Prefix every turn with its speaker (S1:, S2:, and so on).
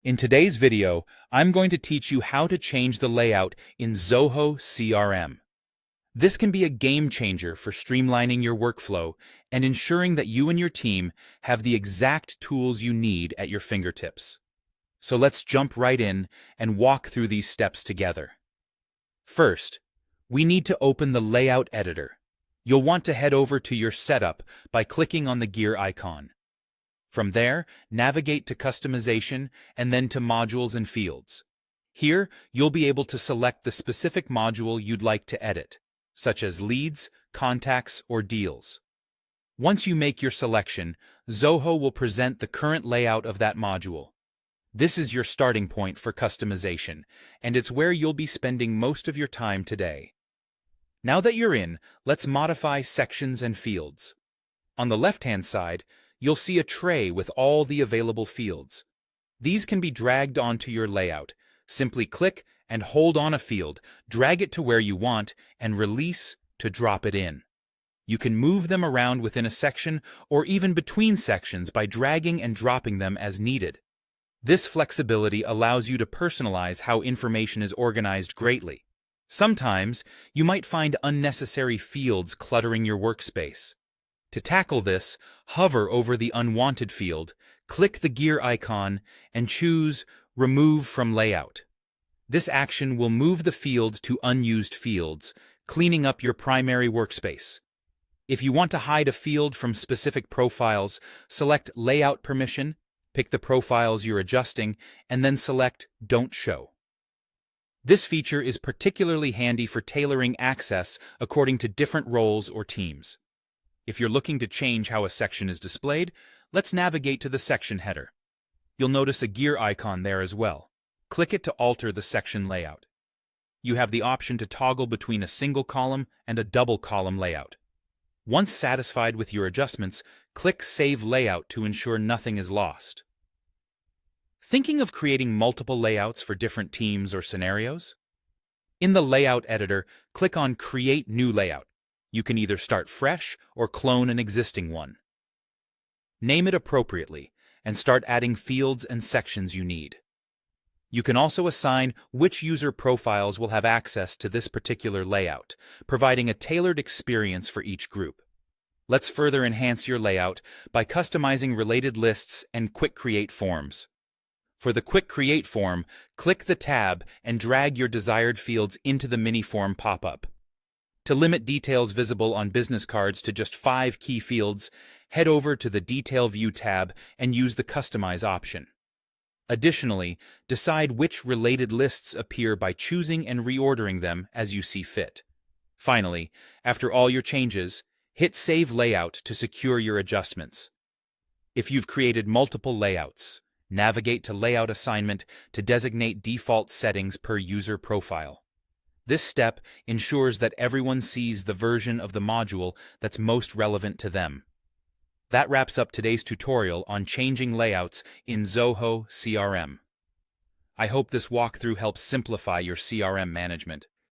S1: In today's video, I'm going to teach you how to change the layout in Zoho CRM. This can be a game changer for streamlining your workflow and ensuring that you and your team have the exact tools you need at your fingertips. So let's jump right in and walk through these steps together. First, we need to open the Layout Editor. You'll want to head over to your setup by clicking on the gear icon. From there, navigate to Customization and then to Modules and Fields. Here, you'll be able to select the specific module you'd like to edit, such as Leads, Contacts, or Deals. Once you make your selection, Zoho will present the current layout of that module. This is your starting point for customization, and it's where you'll be spending most of your time today. Now that you're in, let's modify sections and fields. On the left-hand side, you'll see a tray with all the available fields. These can be dragged onto your layout. Simply click and hold on a field, drag it to where you want, and release to drop it in. You can move them around within a section or even between sections by dragging and dropping them as needed. This flexibility allows you to personalize how information is organized greatly. Sometimes, you might find unnecessary fields cluttering your workspace. To tackle this, hover over the unwanted field, click the gear icon, and choose Remove from Layout. This action will move the field to unused fields, cleaning up your primary workspace. If you want to hide a field from specific profiles, select Layout Permission, pick the profiles you're adjusting, and then select Don't Show. This feature is particularly handy for tailoring access according to different roles or teams. If you're looking to change how a section is displayed, let's navigate to the section header. You'll notice a gear icon there as well. Click it to alter the section layout. You have the option to toggle between a single column and a double column layout. Once satisfied with your adjustments, click Save Layout to ensure nothing is lost. Thinking of creating multiple layouts for different teams or scenarios? In the Layout Editor, click on Create New Layout. You can either start fresh or clone an existing one. Name it appropriately and start adding fields and sections you need. You can also assign which user profiles will have access to this particular layout, providing a tailored experience for each group. Let's further enhance your layout by customizing related lists and Quick Create forms. For the Quick Create form, click the tab and drag your desired fields into the mini form pop-up. To limit details visible on business cards to just 5 key fields, head over to the Detail View tab and use the Customize option. Additionally, decide which related lists appear by choosing and reordering them as you see fit. Finally, after all your changes, hit Save Layout to secure your adjustments. If you've created multiple layouts, navigate to Layout Assignment to designate default settings per user profile. This step ensures that everyone sees the version of the module that's most relevant to them. That wraps up today's tutorial on changing layouts in Zoho CRM. I hope this walkthrough helps simplify your CRM management.